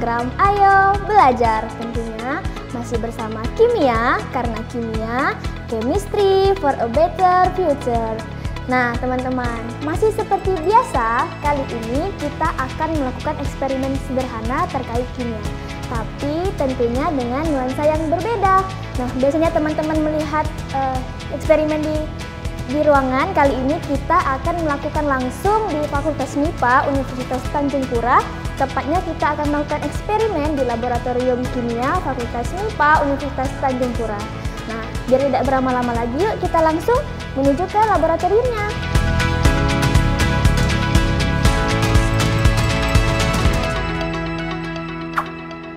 program Ayo Belajar. Tentunya masih bersama kimia, karena kimia, chemistry for a better future. Nah teman-teman, masih seperti biasa, kali ini kita akan melakukan eksperimen sederhana terkait kimia. Tapi tentunya dengan nuansa yang berbeda. Nah biasanya teman-teman melihat eksperimen di ruangan, kali ini kita akan melakukan langsung di Fakultas MIPA Universitas Tanjung Pura. Tepatnya kita akan melakukan eksperimen di Laboratorium Kimia Fakultas MIPA Universitas Tanjung Pura. Nah, biar tidak berlama-lama lagi, yuk kita langsung menuju ke laboratoriumnya.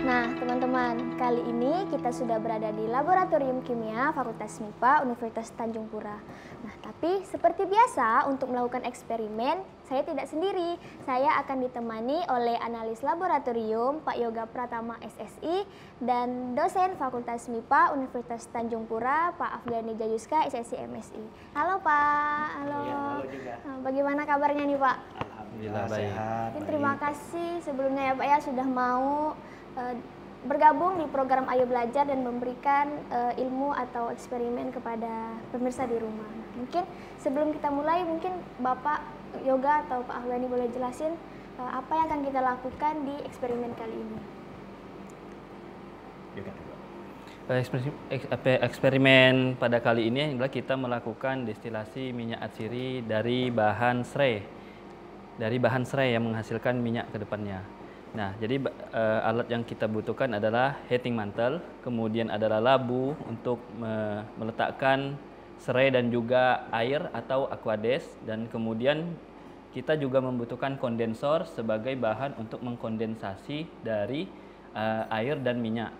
Nah, teman-teman, kali ini kita sudah berada di Laboratorium Kimia Fakultas MIPA Universitas Tanjung Pura. Nah, tapi seperti biasa untuk melakukan eksperimen, saya tidak sendiri. Saya akan ditemani oleh analis laboratorium Pak Yoga Pratama SSI dan dosen Fakultas MIPA Universitas Tanjung Pura Pak Afgani Jayuska SSI MSI. Halo Pak. Halo. Ya, halo juga. Bagaimana kabarnya nih Pak? Alhamdulillah sehat. Terima kasih sebelumnya ya Pak ya sudah mau bergabung di program Ayo Belajar dan memberikan ilmu atau eksperimen kepada pemirsa di rumah. Mungkin sebelum kita mulai, mungkin Bapak Yoga atau Pak Ahwani boleh jelasin apa yang akan kita lakukan di eksperimen kali ini. Eksperimen pada kali ini adalah kita melakukan destilasi minyak atsiri dari bahan serai yang menghasilkan minyak ke depannya. Nah, jadi alat yang kita butuhkan adalah heating mantle, kemudian adalah labu untuk meletakkan serai dan juga air atau aquades, dan kemudian kita juga membutuhkan kondensor sebagai bahan untuk mengkondensasi dari air dan minyak.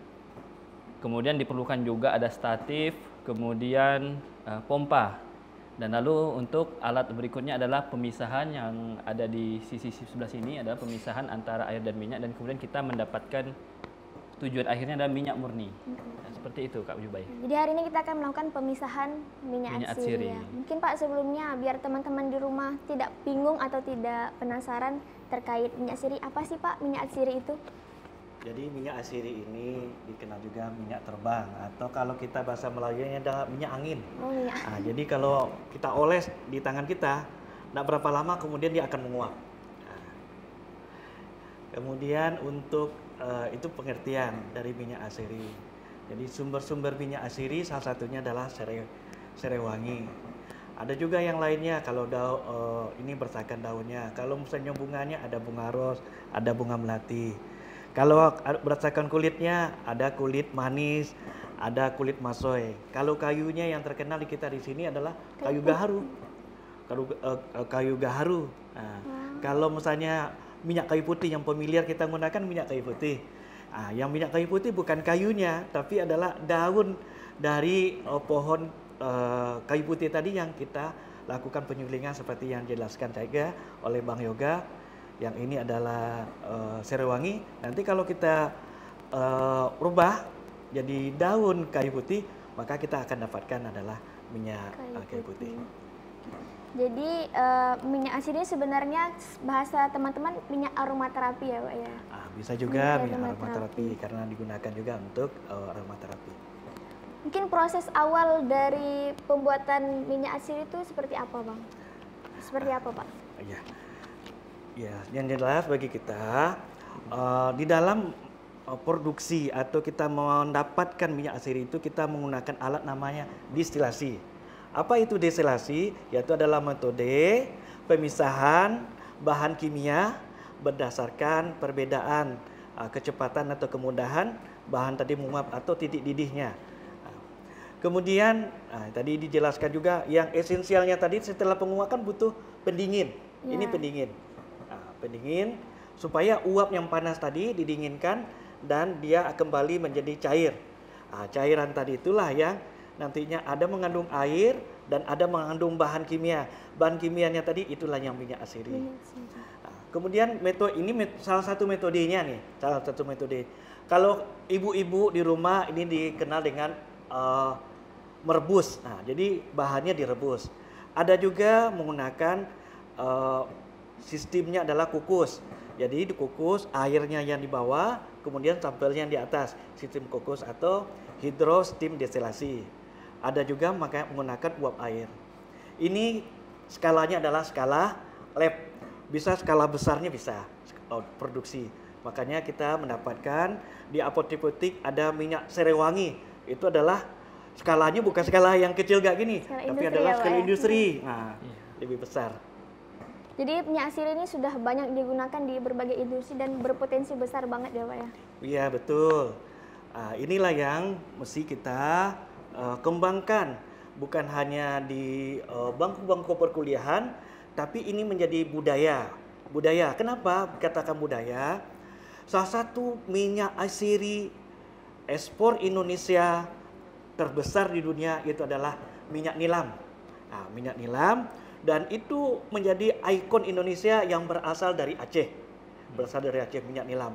Kemudian diperlukan juga ada statif, kemudian pompa. Dan lalu untuk alat berikutnya adalah pemisahan yang ada di sisi sebelah sini, adalah pemisahan antara air dan minyak, dan kemudian kita mendapatkan tujuan akhirnya adalah minyak murni. Nah, seperti itu Kak Jubai. Jadi hari ini kita akan melakukan pemisahan minyak atsiri. Ya. Mungkin Pak sebelumnya biar teman-teman di rumah tidak bingung atau tidak penasaran terkait minyak atsiri, apa sih Pak minyak atsiri itu? Jadi minyak atsiri ini dikenal juga minyak terbang, atau kalau kita bahasa Melayunya adalah minyak angin. Oh, minyak. Nah, jadi kalau kita oles di tangan kita, tidak berapa lama kemudian dia akan menguap. Nah, kemudian untuk itu pengertian dari minyak atsiri. Jadi sumber-sumber minyak atsiri salah satunya adalah serai wangi. Ada juga yang lainnya, kalau ini berdasarkan daunnya. Kalau misalnya bunganya ada bunga ros, ada bunga melati. Kalau berdasarkan kulitnya ada kulit manis, ada kulit masoy. Kalau kayunya yang terkenal di kita di sini adalah kayu gaharu. Kayu gaharu. Nah, kalau misalnya minyak kayu putih yang familiar kita gunakan minyak kayu putih. Nah, yang minyak kayu putih bukan kayunya, tapi adalah daun dari pohon kayu putih tadi yang kita lakukan penyulingan seperti yang dijelaskan juga oleh Bang Yoga. Yang ini adalah serai wangi. Nanti kalau kita rubah jadi daun kayu putih, maka kita akan dapatkan adalah minyak kayu putih. Jadi minyak atsiri sebenarnya bahasa teman-teman minyak aromaterapi ya Pak ya? Bisa juga minyak aromaterapi karena digunakan juga untuk aromaterapi. Mungkin proses awal dari pembuatan minyak atsiri itu seperti apa Bang? Seperti apa Pak? Ya, yang jelas bagi kita di dalam produksi atau kita mendapatkan minyak atsiri itu kita menggunakan alat namanya distilasi. Apa itu distilasi? Yaitu adalah metode pemisahan bahan kimia berdasarkan perbedaan kecepatan atau kemudahan bahan tadi menguap atau titik didihnya. Kemudian tadi dijelaskan juga yang esensialnya tadi setelah penguapan butuh pendingin. Ini pendingin. Pendingin supaya uap yang panas tadi didinginkan dan dia kembali menjadi cair. Cairan tadi itulah yang nantinya ada mengandung air dan ada mengandung bahan kimia. Bahan kimianya tadi itulah yang minyak atsiri. Kemudian metode ini salah satu metodenya nih, salah satu metode. Kalau ibu-ibu di rumah ini dikenal dengan merebus. Nah, jadi bahannya direbus. Ada juga menggunakan sistemnya adalah kukus. Jadi dikukus, airnya yang dibawa, kemudian sampelnya di atas, sistem kokus atau hidro steam destilasi. Ada juga menggunakan uap air. Ini skalanya adalah skala lab, bisa skala besarnya bisa produksi. Makanya kita mendapatkan di apotek ada minyak serewangi, itu adalah skalanya bukan skala yang kecil gak gini, tapi adalah skala industri. Nah, lebih besar. Jadi minyak asiri ini sudah banyak digunakan di berbagai industri dan berpotensi besar banget ya Pak ya? Iya betul. Inilah yang mesti kita kembangkan, bukan hanya di bangku-bangku perkuliahan, tapi ini menjadi budaya. Budaya, kenapa katakan budaya? Salah satu minyak asiri ekspor Indonesia terbesar di dunia itu adalah minyak nilam. Minyak nilam, dan itu menjadi ikon Indonesia yang berasal dari Aceh. Berasal dari Aceh, minyak nilam.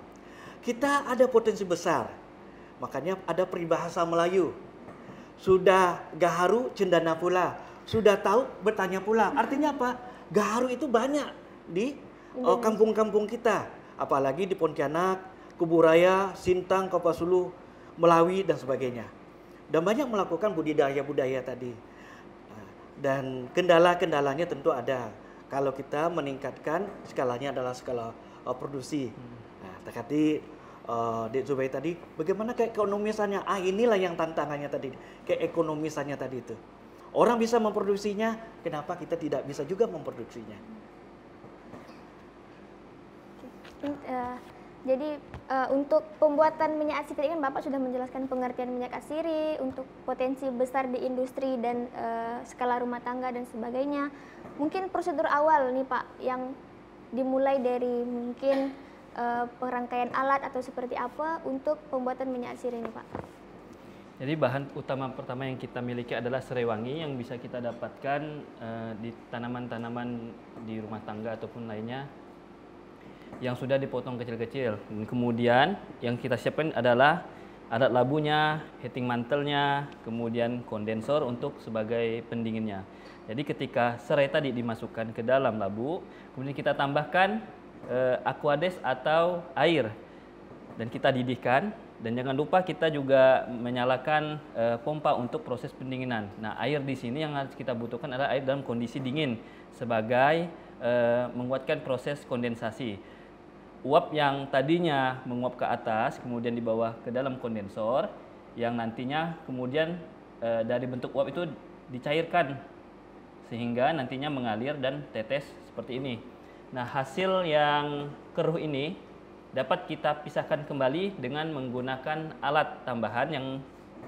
Kita ada potensi besar. Makanya ada peribahasa Melayu. Sudah gaharu cendana pula. Sudah tahu bertanya pula. Artinya apa? Gaharu itu banyak di kampung-kampung kita. Apalagi di Pontianak, Kuburaya, Sintang, Kopasulu, Melawi dan sebagainya. Dan banyak melakukan budidaya tadi. Dan kendala-kendalanya tentu ada. Kalau kita meningkatkan skalanya adalah skala produksi. Tadi Dek Zubai tadi, bagaimana keekonomisannya? Inilah yang tantangannya tadi, keekonomisannya tadi itu. Orang bisa memproduksinya, kenapa kita tidak bisa juga memproduksinya? Jadi untuk pembuatan minyak asiri kan Bapak sudah menjelaskan pengertian minyak asiri untuk potensi besar di industri dan skala rumah tangga dan sebagainya. Mungkin prosedur awal nih Pak yang dimulai dari mungkin perangkaian alat atau seperti apa untuk pembuatan minyak asiri ini Pak? Jadi bahan utama pertama yang kita miliki adalah serai wangi yang bisa kita dapatkan di tanaman-tanaman di rumah tangga ataupun lainnya yang sudah dipotong kecil-kecil. Kemudian yang kita siapkan adalah alat labunya, heating mantelnya, kemudian kondensor untuk sebagai pendinginnya. Jadi ketika serai tadi dimasukkan ke dalam labu, kemudian kita tambahkan aquades atau air dan kita didihkan. Dan jangan lupa kita juga menyalakan pompa untuk proses pendinginan. Nah, air di sini yang harus kita butuhkan adalah air dalam kondisi dingin sebagai menguatkan proses kondensasi. Uap yang tadinya menguap ke atas kemudian dibawa ke dalam kondensor yang nantinya kemudian dari bentuk uap itu dicairkan sehingga nantinya mengalir dan tetes seperti ini. Nah, hasil yang keruh ini dapat kita pisahkan kembali dengan menggunakan alat tambahan yang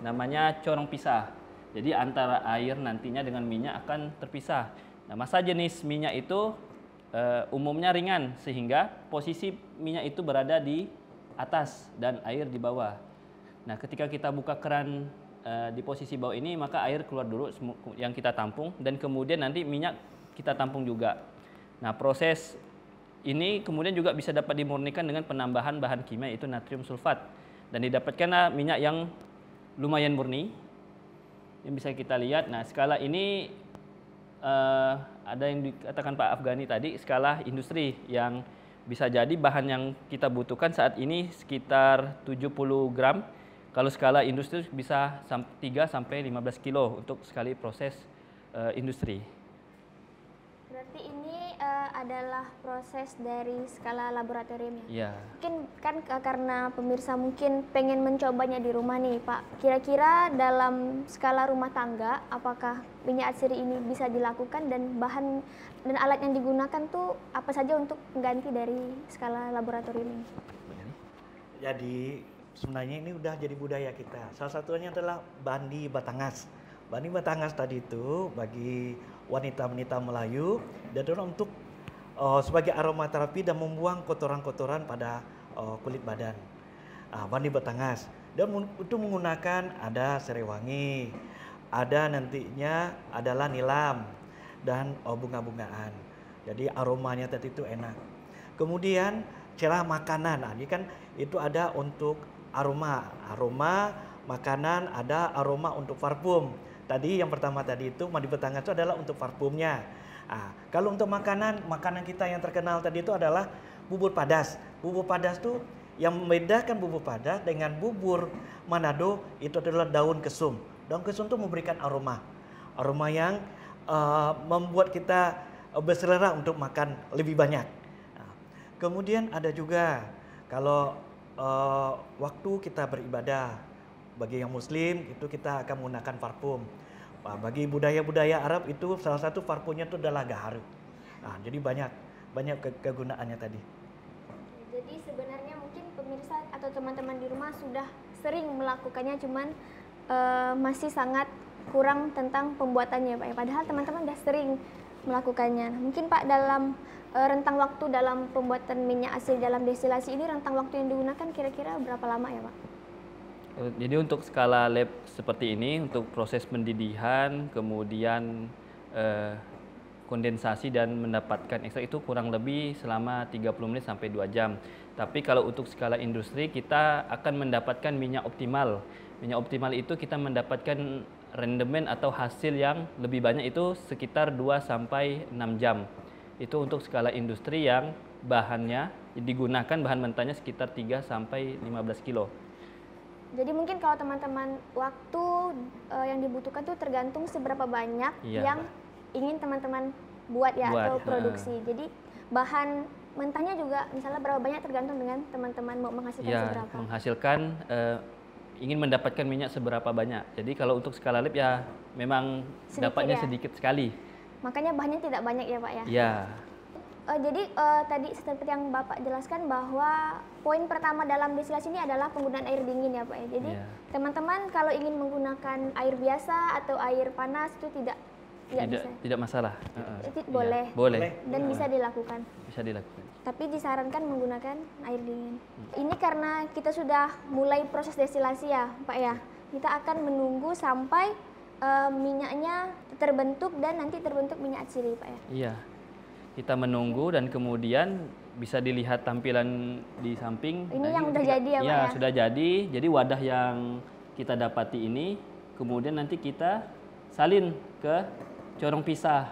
namanya corong pisah. Jadi antara air nantinya dengan minyak akan terpisah. Nah, masa jenis minyak itu umumnya ringan sehingga posisi minyak itu berada di atas dan air di bawah. Nah, ketika kita buka keran di posisi bawah ini, maka air keluar dulu yang kita tampung dan kemudian nanti minyak kita tampung juga. Nah, proses ini kemudian juga bisa dapat dimurnikan dengan penambahan bahan kimia yaitu natrium sulfat dan didapatkanlah minyak yang lumayan murni yang bisa kita lihat. Nah, skala ini ada yang dikatakan Pak Afghani tadi, skala industri yang bisa jadi bahan yang kita butuhkan saat ini sekitar 70 gram. Kalau skala industri bisa 3 sampai 15 kilo untuk sekali proses industri. Berarti ini adalah proses dari skala laboratorium ya? Iya. Mungkin kan karena pemirsa mungkin pengen mencobanya di rumah nih Pak. Kira-kira dalam skala rumah tangga, apakah minyak asiri ini bisa dilakukan dan bahan dan alat yang digunakan tuh apa saja untuk mengganti dari skala laboratorium ini? Jadi sebenarnya ini udah jadi budaya kita. Salah satunya adalah bandi batangas. Bandi batangas tadi itu bagi wanita-wanita Melayu dan untuk sebagai aromaterapi dan membuang kotoran-kotoran pada kulit badan. Bandi batangas dan itu menggunakan ada serai wangi, ada nantinya adalah nilam dan bunga-bungaan. Jadi aromanya tadi itu enak. Kemudian cerah makanan. Ini kan itu ada untuk aroma makanan, ada aroma untuk parfum. Tadi yang pertama tadi itu mandi batangas itu adalah untuk parfumnya. Kalau untuk makanan kita yang terkenal tadi itu adalah bubur padas. Bubur padas itu yang membedakan bubur Padang dengan bubur Manado itu adalah daun kesum. Daun kesum itu memberikan aroma yang membuat kita berselera untuk makan lebih banyak. Nah, kemudian ada juga kalau waktu kita beribadah, bagi yang Muslim itu kita akan menggunakan parfum. Bagi budaya-budaya Arab itu salah satu parfumnya itu adalah gaharu. Nah, jadi banyak kegunaannya tadi. Jadi sebenarnya mungkin pemirsa atau teman-teman di rumah sudah sering melakukannya, cuman masih sangat kurang tentang pembuatannya Pak ya. Padahal teman-teman sudah sering melakukannya. Mungkin Pak dalam rentang waktu dalam pembuatan minyak asiri dalam destilasi ini, rentang waktu yang digunakan kira-kira berapa lama ya Pak? Jadi untuk skala lab seperti ini, untuk proses pendidihan, kemudian kondensasi dan mendapatkan ekstrak itu kurang lebih selama 30 menit sampai 2 jam. Tapi kalau untuk skala industri kita akan mendapatkan minyak optimal. Minyak optimal itu kita mendapatkan rendemen atau hasil yang lebih banyak itu sekitar 2 sampai 6 jam. Itu untuk skala industri yang bahannya digunakan bahan mentahnya sekitar 3 sampai 15 kilo. Jadi mungkin kalau teman-teman waktu yang dibutuhkan tuh tergantung seberapa banyak yang ingin teman-teman buat ya atau produksi. Jadi bahan mentahnya juga misalnya berapa banyak tergantung dengan teman-teman mau menghasilkan seberapa. Menghasilkan ingin mendapatkan minyak seberapa banyak. Jadi kalau untuk skala lab ya memang sedikit dapatnya sedikit sekali. Makanya bahannya tidak banyak ya Pak ya? Iya. Jadi tadi seperti yang Bapak jelaskan bahwa poin pertama dalam destilasi ini adalah penggunaan air dingin ya Pak ya. Jadi teman-teman kalau ingin menggunakan air biasa atau air panas itu tidak bisa. Tidak masalah. Boleh. Boleh. Dan bisa dilakukan. Bisa dilakukan. Tapi disarankan menggunakan air dingin. Ini karena kita sudah mulai proses destilasi ya Pak ya. Kita akan menunggu sampai minyaknya terbentuk dan nanti terbentuk minyak asiri Pak ya. Iya. Kita menunggu dan kemudian bisa dilihat tampilan di samping. Ini yang udah jadi ya Pak ya? Sudah jadi. Jadi wadah yang kita dapati ini kemudian nanti kita salin ke corong pisah.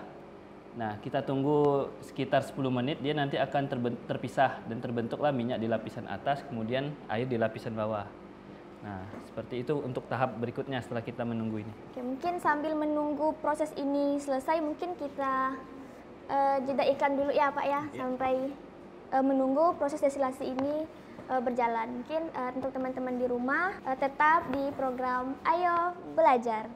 Nah, kita tunggu sekitar 10 menit, dia nanti akan terpisah dan terbentuklah minyak di lapisan atas, kemudian air di lapisan bawah. Nah, seperti itu untuk tahap berikutnya setelah kita menunggu ini. Oke, mungkin sambil menunggu proses ini selesai, mungkin kita jeda iklan dulu ya Pak ya, sampai menunggu proses destilasi ini berjalan. Mungkin untuk teman-teman di rumah tetap di program Ayo Belajar.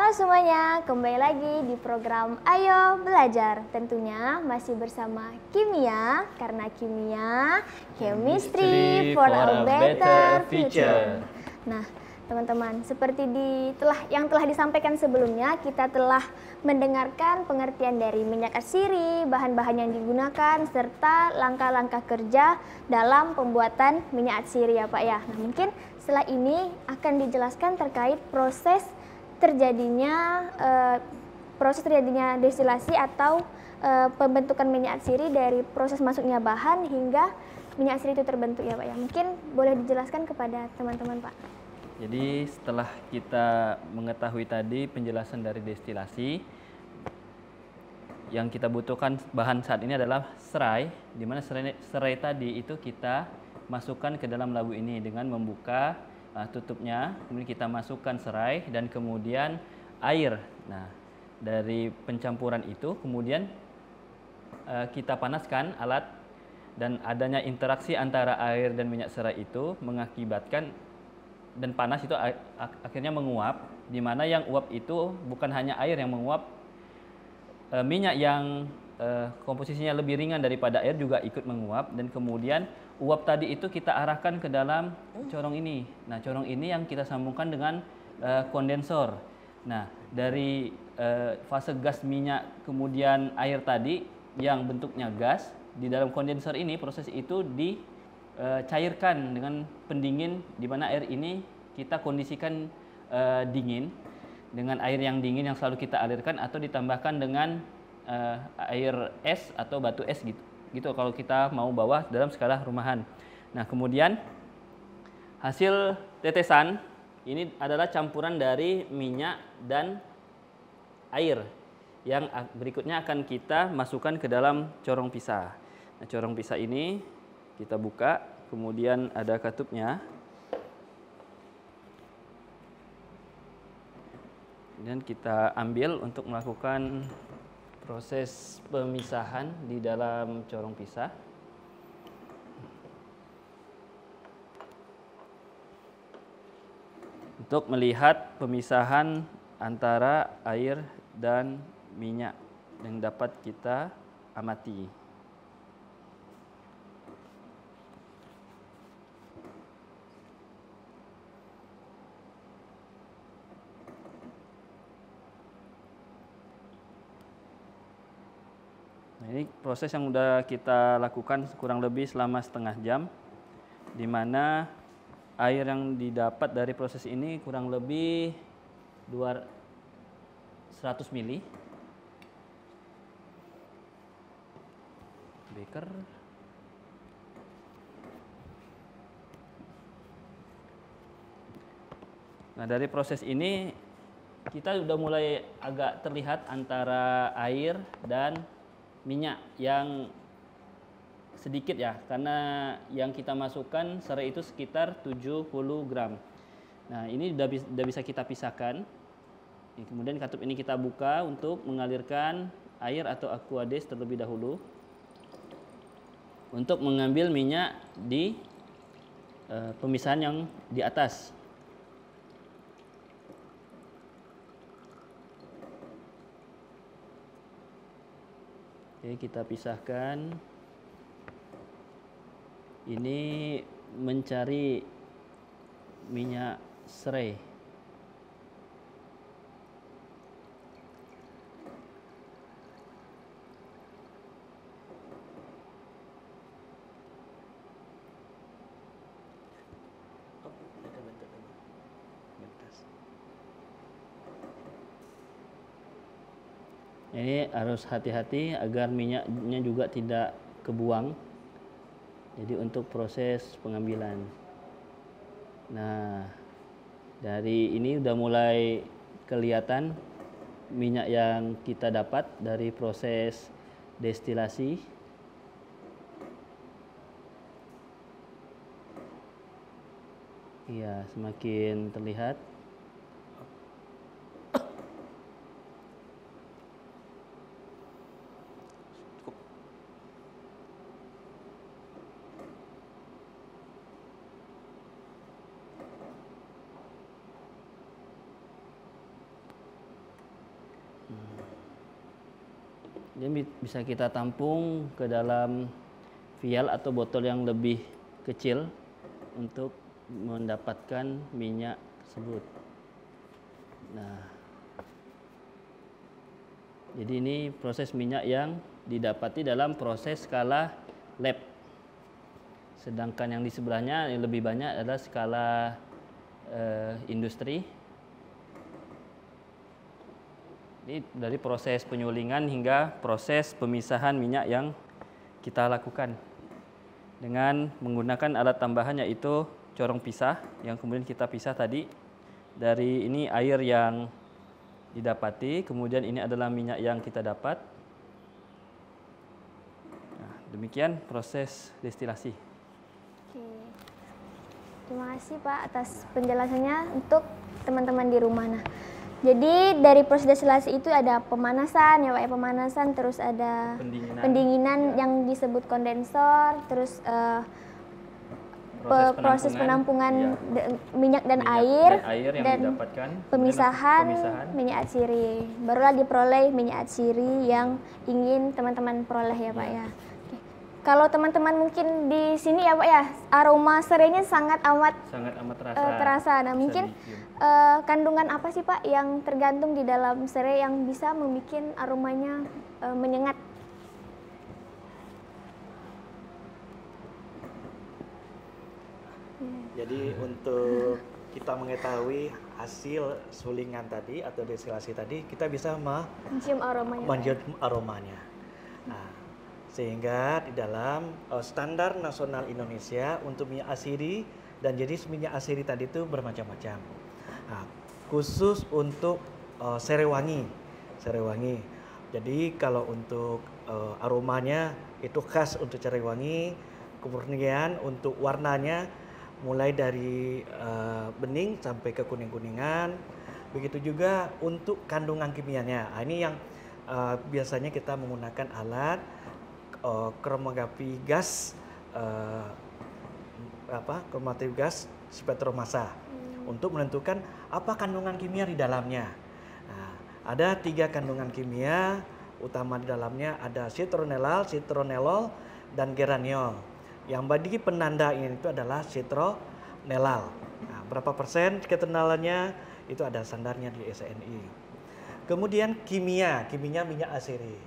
Semuanya, kembali lagi di program Ayo Belajar. Tentunya masih bersama Kimia, karena Kimia, Chemistry for a Better Future. Nah, teman-teman, seperti yang telah disampaikan sebelumnya, kita telah mendengarkan pengertian dari minyak asiri, bahan-bahan yang digunakan, serta langkah-langkah kerja dalam pembuatan minyak asiri ya Pak ya. Nah, mungkin setelah ini akan dijelaskan terkait proses terjadinya destilasi atau pembentukan minyak asiri dari proses masuknya bahan hingga minyak asiri itu terbentuk ya Pak ya. Mungkin boleh dijelaskan kepada teman-teman Pak. Jadi setelah kita mengetahui tadi penjelasan dari destilasi, yang kita butuhkan bahan saat ini adalah serai, di mana serai tadi itu kita masukkan ke dalam labu ini dengan membuka tutupnya, kemudian kita masukkan serai dan kemudian air. Nah, dari pencampuran itu kemudian kita panaskan alat, dan adanya interaksi antara air dan minyak serai itu mengakibatkan, dan panas itu akhirnya menguap, di mana yang uap itu bukan hanya air yang menguap, minyak yang komposisinya lebih ringan daripada air juga ikut menguap, dan kemudian uap tadi itu kita arahkan ke dalam corong ini. Nah, corong ini yang kita sambungkan dengan kondensor. Nah, dari fase gas minyak kemudian air tadi yang bentuknya gas, di dalam kondensor ini proses itu dicairkan dengan pendingin, di mana air ini kita kondisikan dingin. dengan air yang dingin yang selalu kita alirkan atau ditambahkan dengan air es atau batu es gitu. Gitu kalau kita mau bawa dalam skala rumahan. Nah, kemudian hasil tetesan ini adalah campuran dari minyak dan air yang berikutnya akan kita masukkan ke dalam corong pisah. Nah, corong pisah ini kita buka, kemudian ada katupnya. Dan kita ambil untuk melakukan proses pemisahan di dalam corong pisah. Untuk melihat pemisahan antara air dan minyak yang dapat kita amati. Nah, ini proses yang sudah kita lakukan kurang lebih selama setengah jam, di mana air yang didapat dari proses ini kurang lebih 100 mili. Beker. Nah, dari proses ini kita sudah mulai agak terlihat antara air dan minyak yang sedikit ya, karena yang kita masukkan serai itu sekitar 70 gram. Nah, ini sudah bisa kita pisahkan. Kemudian katup ini kita buka untuk mengalirkan air atau aquades terlebih dahulu untuk mengambil minyak di pemisahan yang di atas. Oke, kita pisahkan. Ini mencari minyak serai. Ini harus hati-hati agar minyaknya juga tidak kebuang. Jadi untuk proses pengambilan. Nah, dari ini udah mulai kelihatan minyak yang kita dapat dari proses destilasi. Iya, semakin terlihat. Jadi bisa kita tampung ke dalam vial atau botol yang lebih kecil untuk mendapatkan minyak tersebut. Nah, jadi ini proses minyak yang didapati dalam proses skala lab. Sedangkan yang di sebelahnya yang lebih banyak adalah skala industri. Ini dari proses penyulingan hingga proses pemisahan minyak yang kita lakukan dengan menggunakan alat tambahan yaitu corong pisah yang kemudian kita pisah tadi. Dari ini air yang didapati, kemudian ini adalah minyak yang kita dapat. Nah, demikian proses destilasi. Oke. Terima kasih Pak atas penjelasannya untuk teman-teman di rumah. Nah, jadi dari proses destilasi itu ada pemanasan ya Pak, ya, pemanasan, terus ada pendinginan yang disebut kondensor, terus proses penampungan minyak dan air yang didapatkan, pemisahan minyak atsiri. Barulah diperoleh minyak atsiri yang ingin teman-teman peroleh ya Pak ya. Oke. Kalau teman-teman mungkin di sini ya Pak ya, aroma serainya sangat amat terasa. Nah, mungkin kandungan apa sih Pak yang tergantung di dalam serai yang bisa membuat aromanya menyengat? Jadi untuk kita mengetahui hasil sulingan tadi atau destilasi tadi, kita bisa mencium aromanya. mencium aromanya. Nah, sehingga di dalam standar nasional Indonesia untuk minyak asiri dan jenis minyak asiri tadi itu bermacam-macam. Nah, khusus untuk serewangi. Jadi kalau untuk aromanya itu khas untuk serewangi, kemudian untuk warnanya mulai dari bening sampai ke kuning-kuningan. Begitu juga untuk kandungan kimianya. Nah, ini yang biasanya kita menggunakan alat kromatografi gas kromatografi gas spektromasa untuk menentukan apa kandungan kimia di dalamnya. Nah, ada 3 kandungan kimia utama di dalamnya, ada citronellal, citronellol, dan geraniol. Yang bagi penanda ini itu adalah citronellal. Nah, berapa persen ketenalannya itu ada standarnya di SNI. Kemudian kimianya minyak asiri.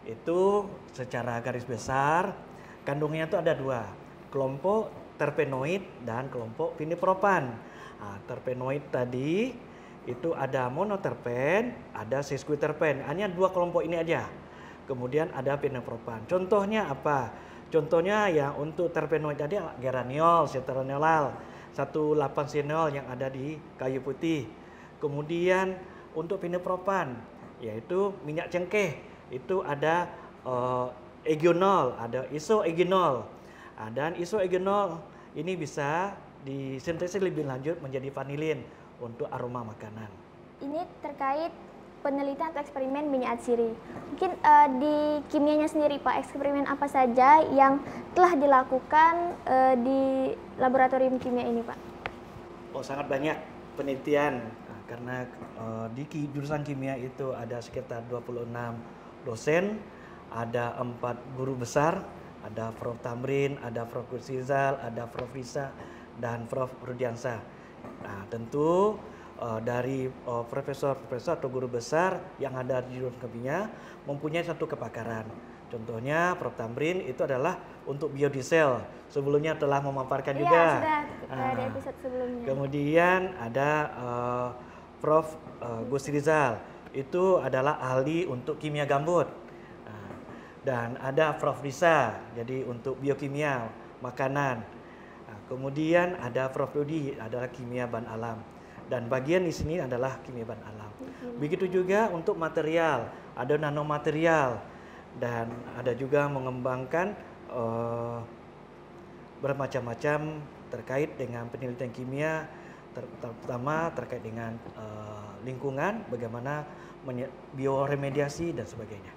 Itu secara garis besar kandungannya itu ada 2, kelompok terpenoid dan kelompok vinipropan. Nah, terpenoid tadi itu ada monoterpen, ada sesquiterpen. Hanya 2 kelompok ini aja. Kemudian ada vinipropan. Contohnya apa? Contohnya ya untuk terpenoid tadi geraniol, citronellal, 1,8-senol yang ada di kayu putih. Kemudian untuk vinipropan yaitu minyak cengkeh, itu ada eugenol, ada isoeugenol. Dan isoeugenol ini bisa disintesis lebih lanjut menjadi vanilin untuk aroma makanan. Ini terkait penelitian atau eksperimen minyak asiri. Mungkin di kimianya sendiri Pak, eksperimen apa saja yang telah dilakukan di laboratorium kimia ini Pak? Oh, sangat banyak penelitian. Karena di jurusan kimia itu ada sekitar 26 dosen, ada 4 guru besar, ada Prof. Tamrin, ada Prof. Rizal, ada Prof. Risa, dan Prof. Rudiansa. Nah, tentu dari profesor-profesor atau guru besar yang ada di jurusan kimia mempunyai satu kepakaran. Contohnya Prof. Tamrin itu adalah untuk biodiesel. Sebelumnya telah memaparkan juga. Iya, sudah di episode sebelumnya. Kemudian ada Prof. Gus Rizal, itu adalah ahli untuk kimia gambut. Dan ada Prof. Risa, jadi untuk biokimia makanan. Kemudian ada Prof. Rudi, adalah kimia bahan alam. Dan bagian di sini adalah kimia bahan alam. Begitu juga untuk material, ada nanomaterial. Dan ada juga mengembangkan bermacam-macam terkait dengan penelitian kimia, terutama terkait dengan lingkungan, bagaimana bioremediasi dan sebagainya.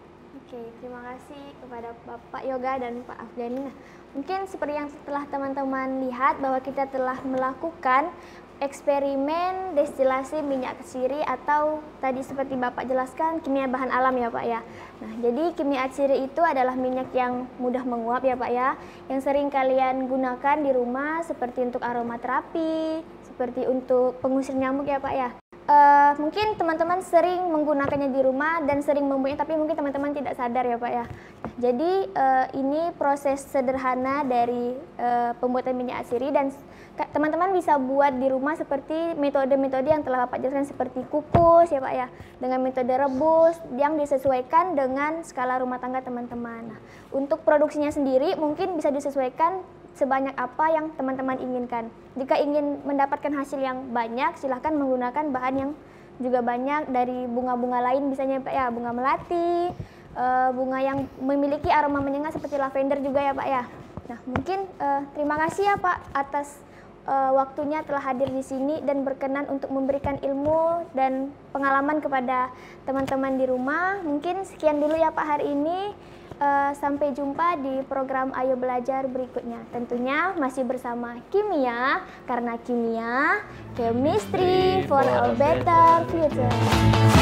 Oke, terima kasih kepada Bapak Yoga dan Pak Afgani. Nah, mungkin seperti yang setelah teman-teman lihat bahwa kita telah melakukan eksperimen destilasi minyak asiri atau tadi seperti Bapak jelaskan kimia bahan alam ya Pak ya. Nah, jadi kimia asiri itu adalah minyak yang mudah menguap ya Pak ya, yang sering kalian gunakan di rumah seperti untuk aromaterapi, seperti untuk pengusir nyamuk ya Pak ya. Mungkin teman-teman sering menggunakannya di rumah dan sering mempunyai, tapi mungkin teman-teman tidak sadar ya Pak ya. Jadi ini proses sederhana dari pembuatan minyak asiri dan teman-teman bisa buat di rumah seperti metode-metode yang telah Bapak jelaskan seperti kukus ya Pak ya, dengan metode rebus yang disesuaikan dengan skala rumah tangga teman-teman. Nah, untuk produksinya sendiri mungkin bisa disesuaikan sebanyak apa yang teman-teman inginkan. Jika ingin mendapatkan hasil yang banyak, silahkan menggunakan bahan yang juga banyak dari bunga-bunga lain, misalnya Pak ya, bunga melati, bunga yang memiliki aroma menyengat seperti lavender juga ya Pak ya. Nah, mungkin terima kasih ya Pak atas waktunya telah hadir di sini dan berkenan untuk memberikan ilmu dan pengalaman kepada teman-teman di rumah. Mungkin sekian dulu ya Pak hari ini. Sampai jumpa di program Ayo Belajar berikutnya. Tentunya masih bersama Kimia, karena kimia, chemistry for a better future.